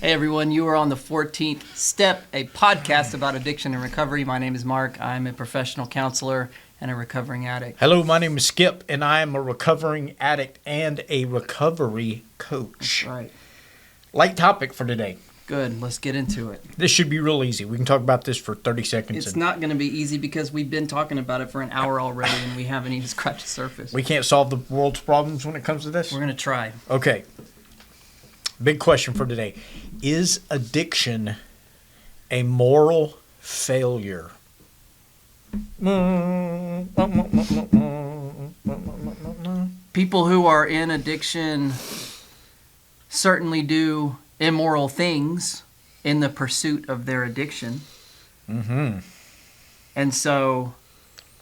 Hey everyone, you are on the 14th Step, a podcast about addiction and recovery. My name is Mark. I'm a professional counselor and a recovering addict. Hello, my name is Skip, and I am a recovering addict and a recovery coach. That's right. Light topic for today. Good. Let's get into it. This should be real easy. We can talk about this for 30 seconds. It's not going to be easy because we've been talking about it for an hour already and we haven't even scratched the surface. We can't solve the world's problems when it comes to this? We're going to try. Okay. Big question for today. Is addiction a moral failure? People who are in addiction certainly do immoral things in the pursuit of their addiction. Mm-hmm. And so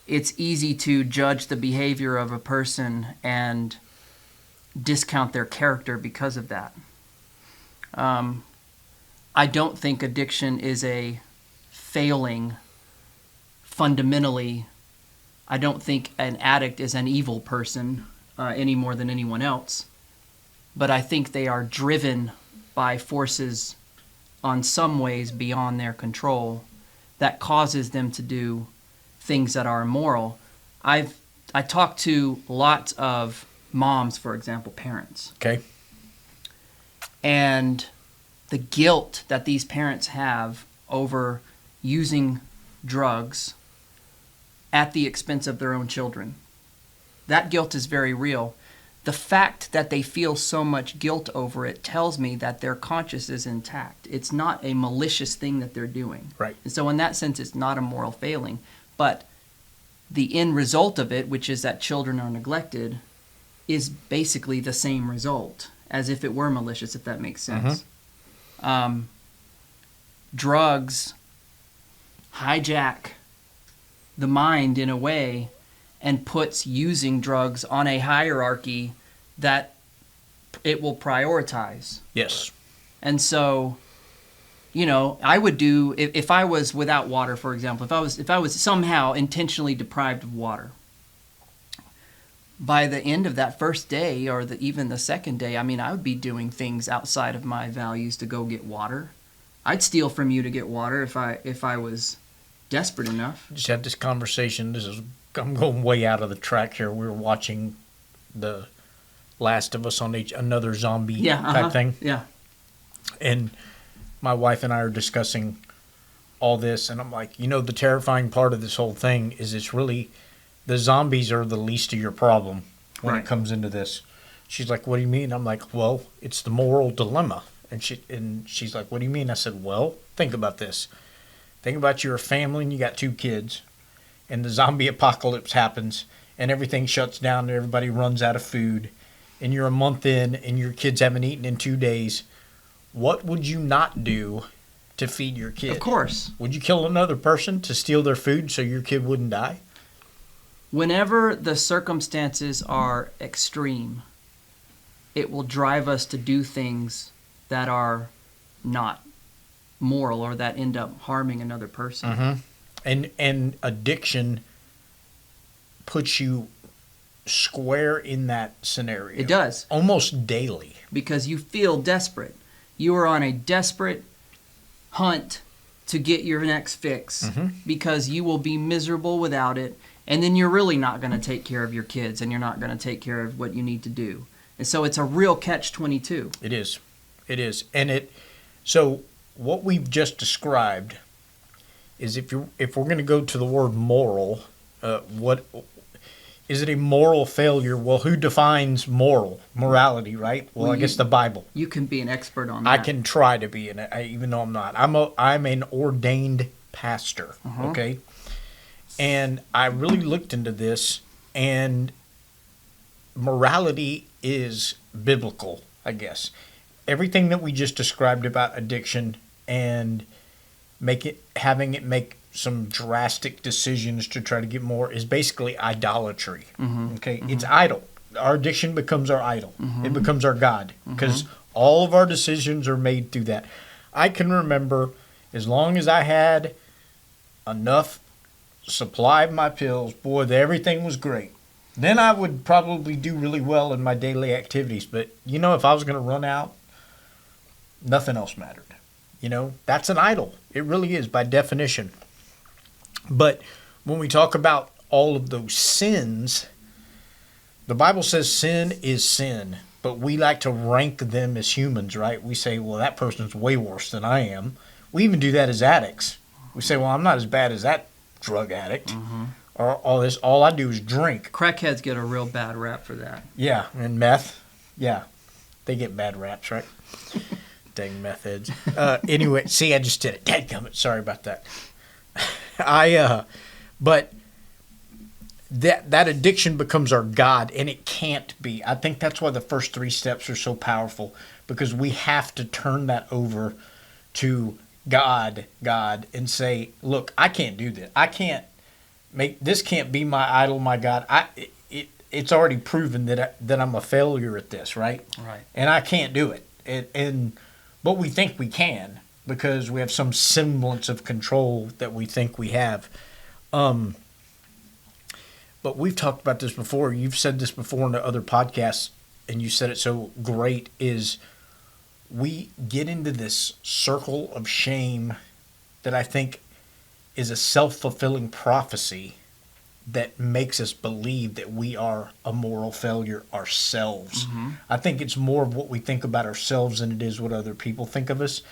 it's easy to judge the behavior of a person and discount their character because of that. I don't think addiction is a failing fundamentally. I don't think an addict is an evil person any more than anyone else. But I think they are driven by forces on some ways beyond their control that causes them to do things that are immoral. I talk to lots of moms, for example, parents. Okay. And the guilt that these parents have over using drugs at the expense of their own children. That guilt is very real. The fact that they feel so much guilt over it tells me that their conscience is intact. It's not a malicious thing that they're doing. Right. And so in that sense, it's not a moral failing. But the end result of it, which is that children are neglected, is basically the same result as if it were malicious, if that makes sense. Drugs hijack the mind in a way and puts using drugs on a hierarchy that it will prioritize. Yes. And so, you know, I would do, if I was without water, for example, if I was somehow intentionally deprived of water, by the end of that first day or even the second day, I mean, I would be doing things outside of my values to go get water. I'd steal from you to get water if I was desperate enough. Just had this conversation. I'm going way out of the track here. We were watching The Last of Us on another zombie type thing. Yeah. And my wife and I are discussing all this, and I'm like, the terrifying part of this whole thing is it's really the zombies are the least of your problem when it comes into this. She's like, what do you mean? I'm like, well, it's the moral dilemma. And she's like, what do you mean? I said, well, think about this. Think about you're a family and you got 2 kids, and the zombie apocalypse happens, and everything shuts down, and everybody runs out of food, and you're a month in, and your kids haven't eaten in 2 days. What would you not do to feed your kid? Of course. Would you kill another person to steal their food so your kid wouldn't die? Whenever the circumstances are extreme, it will drive us to do things that are not moral or that end up harming another person. Mm-hmm. And addiction puts you square in that scenario. It does. Almost daily. Because you feel desperate. You are on a desperate hunt to get your next fix because you will be miserable without it. And then you're really not going to take care of your kids, and you're not going to take care of what you need to do. And so it's a real catch-22. It is. And so what we've just described is if we're going to go to the word moral, what is it a moral failure? Well, who defines morality, right? Well, I guess the Bible. You can be an expert on that. I can try to be even though I'm not. I'm an ordained pastor, okay? And I really looked into this, and morality is biblical, I guess. Everything that we just described about addiction and having it make some drastic decisions to try to get more is basically idolatry. Okay, it's idol. Our addiction becomes our idol. It becomes our God because all of our decisions are made through that. I can remember as long as I had enough supply of my pills, boy, everything was great. Then I would probably do really well in my daily activities. But, if I was going to run out, Nothing else mattered. That's an idol. It really is by definition. But when we talk about all of those sins, the Bible says sin is sin, but we like to rank them as humans, right? We say, well, that person's way worse than I am. We even do that as addicts. We say, well, I'm not as bad as that drug addict. Mm-hmm. Or all I do is drink. Crackheads get a real bad rap for that. Yeah, and meth. Yeah, they get bad raps, right? Dang meth heads. Anyway, see, I just did it. Dadgummit. Sorry about that. But that addiction becomes our God, and it can't be. I think that's why the first 3 steps are so powerful, because we have to turn that over to God, and say, look, I can't do this. I can't this can't be my idol, my God. It's already proven that I'm a failure at this, right? Right. And I can't do it. But we think we can, because we have some semblance of control that we think we have. But we've talked about this before. You've said this before in the other podcasts, and you said it so great, is we get into this circle of shame that I think is a self-fulfilling prophecy that makes us believe that we are a moral failure ourselves. Mm-hmm. I think it's more of what we think about ourselves than it is what other people think of us.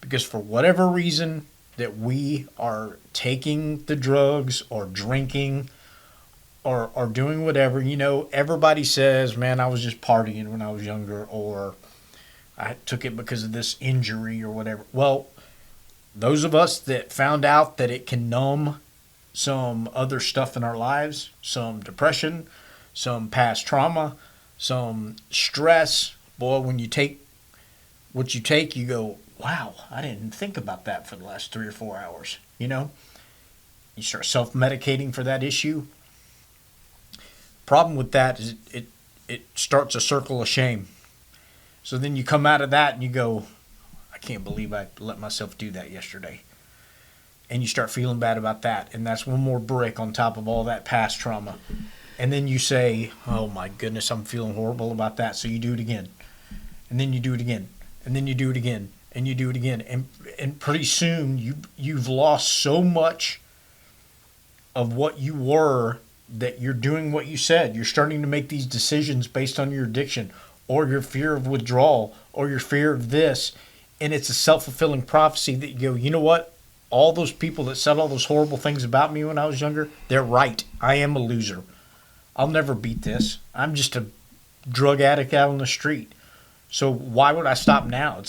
Because for whatever reason that we are taking the drugs or drinking or doing whatever, everybody says, man, I was just partying when I was younger, or I took it because of this injury or whatever. Well, those of us that found out that it can numb some other stuff in our lives, some depression, some past trauma, some stress. Boy, when you take what you take, you go, wow, I didn't think about that for the last 3 or 4 hours. You start self-medicating for that issue. Problem with that is it starts a circle of shame. So then you come out of that and you go, I can't believe I let myself do that yesterday. And you start feeling bad about that. And that's one more brick on top of all that past trauma. And then you say, oh my goodness, I'm feeling horrible about that. So you do it again. And then you do it again. And then you do it again. And you do it again. And pretty soon you've lost so much of what you were that you're doing what you said. You're starting to make these decisions based on your addiction or your fear of withdrawal or your fear of this. And it's a self-fulfilling prophecy that you go, you know what? All those people that said all those horrible things about me when I was younger, they're right. I am a loser. I'll never beat this. I'm just a drug addict out on the street. So why would I stop now?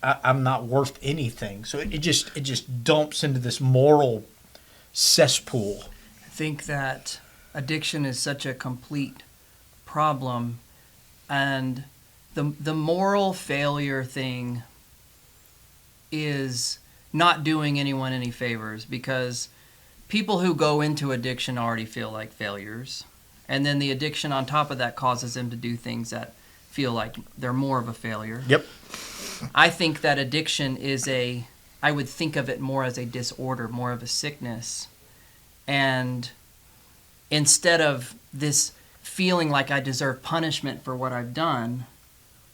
I'm not worth anything. So it just dumps into this moral cesspool. I think that addiction is such a complete problem, and the moral failure thing is not doing anyone any favors, because people who go into addiction already feel like failures, and then the addiction on top of that causes them to do things that feel like they're more of a failure. Yep. I think that addiction is I would think of it more as a disorder, more of a sickness. And instead of this feeling like I deserve punishment for what I've done,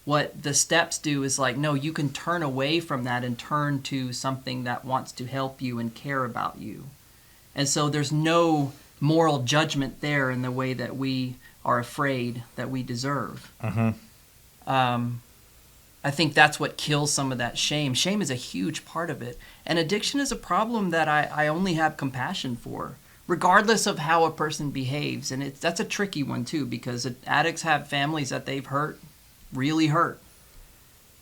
what the steps do is like, no, you can turn away from that and turn to something that wants to help you and care about you. And so there's no moral judgment there in the way that we are afraid that we deserve. Mm-hmm. I think that's what kills some of that shame. Shame is a huge part of it. And addiction is a problem that I only have compassion for, regardless of how a person behaves. And that's a tricky one too, because addicts have families that they've hurt, really hurt.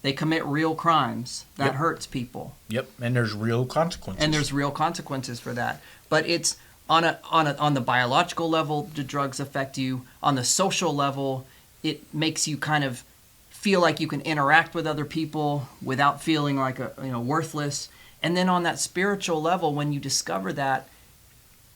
They commit real crimes. That hurts people. Yep, and there's real consequences. And there's real consequences for that. But it's on the biological level, the drugs affect you. On the social level, it makes you kind of feel like you can interact with other people without feeling like worthless. And then on that spiritual level, when you discover that,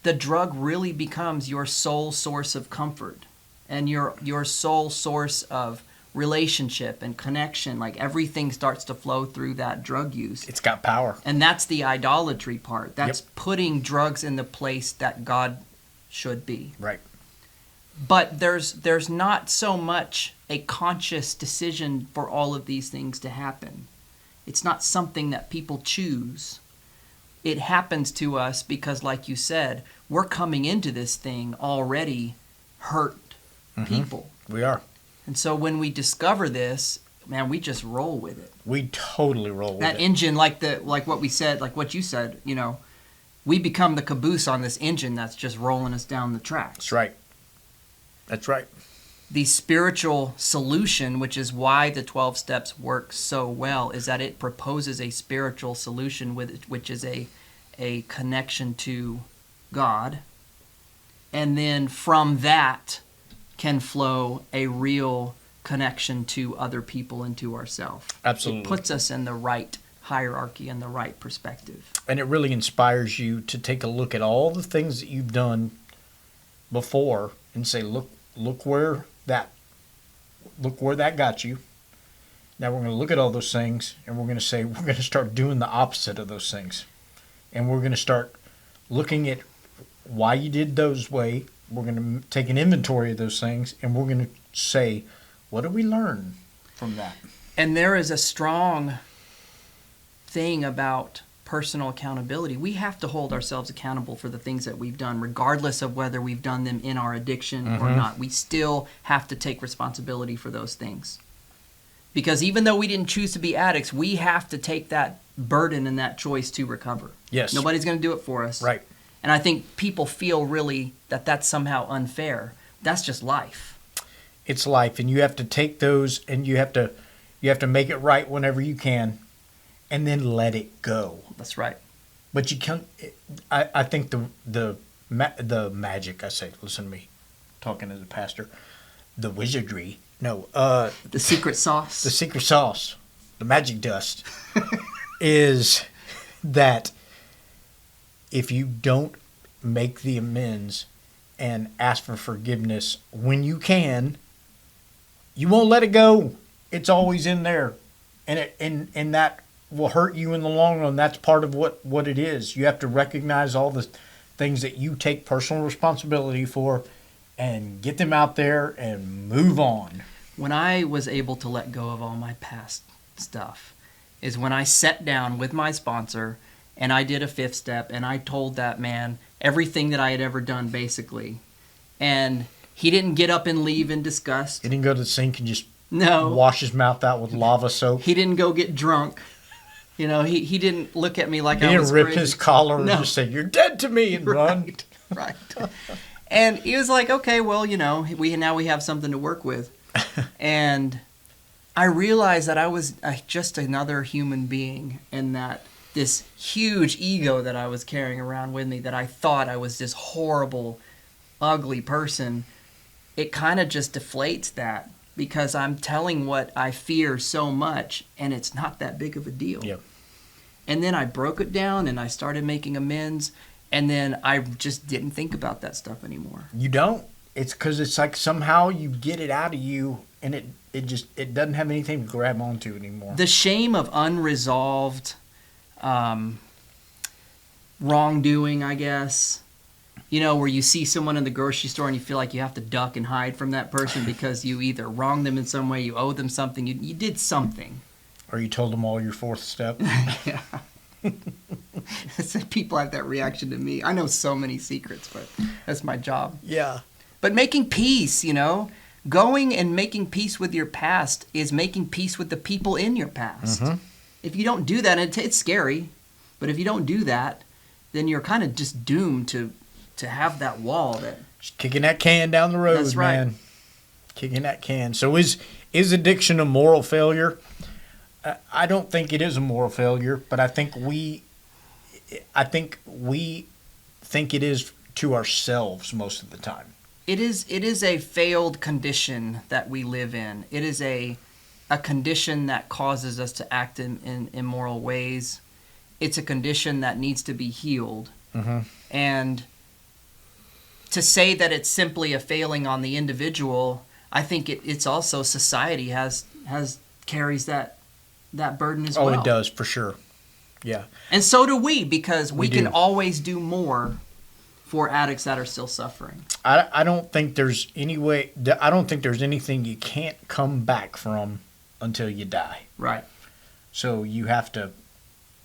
the drug really becomes your sole source of comfort and your sole source of relationship and connection. Like everything starts to flow through that drug use. It's got power. And that's the idolatry part. That's putting drugs in the place that God should be. Right. But there's not so much a conscious decision for all of these things to happen. It's not something that people choose. It happens to us because, like you said, we're coming into this thing already hurt people. We are. And so when we discover this, man, we just roll with it. We totally roll with it. That engine, like what we said, like what you said, we become the caboose on this engine that's just rolling us down the track. That's right. That's right. The spiritual solution, which is why the 12 steps work so well, is that it proposes a spiritual solution which is a connection to God. And then from that can flow a real connection to other people and to ourselves. Absolutely. It puts us in the right hierarchy and the right perspective. And it really inspires you to take a look at all the things that you've done before and say, look where that got you. Now we're going to look at all those things and we're going to say we're going to start doing the opposite of those things. And we're going to start looking at why you did those way. We're going to take an inventory of those things and we're going to say, what did we learn from that? And there is a strong thing about personal accountability. We have to hold ourselves accountable for the things that we've done, regardless of whether we've done them in our addiction or not. We still have to take responsibility for those things. Because even though we didn't choose to be addicts, we have to take that burden and that choice to recover. Yes. Nobody's going to do it for us. Right. And I think people feel really that that's somehow unfair. That's just life. It's life, and you have to take those and you have to make it right whenever you can, and then let it go. That's right. But you can't. I think the magic. I say, listen to me, talking as a pastor. The wizardry. No. The secret sauce. The secret sauce. The magic dust is that if you don't make the amends and ask for forgiveness when you can, you won't let it go. It's always in there, and that will hurt you in the long run. That's part of what it is. You have to recognize all the things that you take personal responsibility for and get them out there and move on. When I was able to let go of all my past stuff is when I sat down with my sponsor and I did a 5th step and I told that man everything that I had ever done, basically. And he didn't get up and leave in disgust. He didn't go to the sink and just No. wash his mouth out with lava soap. He didn't go get drunk. He didn't look at me like He I was didn't rip crazy. his collar and No. just say, "You're dead to me," and run. Right. And he was like, okay, well, we have something to work with. And I realized that I was just another human being, and that this huge ego that I was carrying around with me, that I thought I was this horrible, ugly person, it kind of just deflates that, because I'm telling what I fear so much, and it's not that big of a deal. Yep. And then I broke it down, and I started making amends, and then I just didn't think about that stuff anymore. You don't. It's because it's like somehow you get it out of you, and it doesn't have anything to grab onto anymore. The shame of unresolved wrongdoing, I guess. Where you see someone in the grocery store and you feel like you have to duck and hide from that person because you either wronged them in some way, you owe them something, you did something. Or you told them all your 4th step. Yeah. People have that reaction to me. I know so many secrets, but that's my job. Yeah. But making peace, going and making peace with your past is making peace with the people in your past. Mm-hmm. If you don't do that, it's scary, but if you don't do that, then you're kind of just doomed to have that wall that... Just kicking that can down the road, That's right. man. Kicking that can. So is addiction a moral failure? I don't think it is a moral failure, but I think we think it is to ourselves most of the time. It is a failed condition that we live in. It is a condition that causes us to act in immoral ways. It's a condition that needs to be healed. Mm-hmm. And to say that it's simply a failing on the individual, I think it's also society carries that burden as well. Oh, it does, for sure. Yeah. And so do we, because we can do. always do more for addicts that are still suffering. I don't think there's any way. I don't think there's anything you can't come back from until you die. Right. So you have to,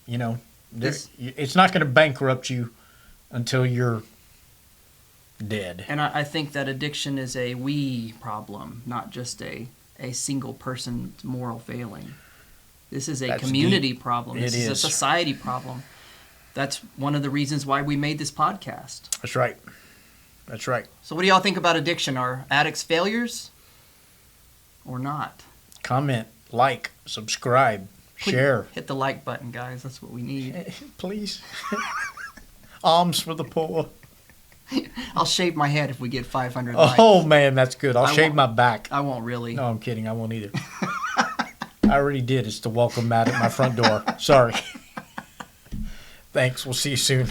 you know, This- it's not going to bankrupt you until you're dead. And I think that addiction is a we problem, not just a single person's moral failing. This is a That's community deep. problem. It This is a is. society problem. That's one of the reasons why we made this podcast. That's right. That's right. So what do y'all think about addiction? Are addicts failures or not? Comment, like, subscribe, share. Hit the like button, guys. That's what we need. Please. Alms for the poor. I'll shave my head if we get 500 likes. Oh, man, that's good. I'll I shave won't- my back. I won't really. No, I'm kidding. I won't either. I already did. It's the welcome mat at my front door. Sorry. Thanks. We'll see you soon.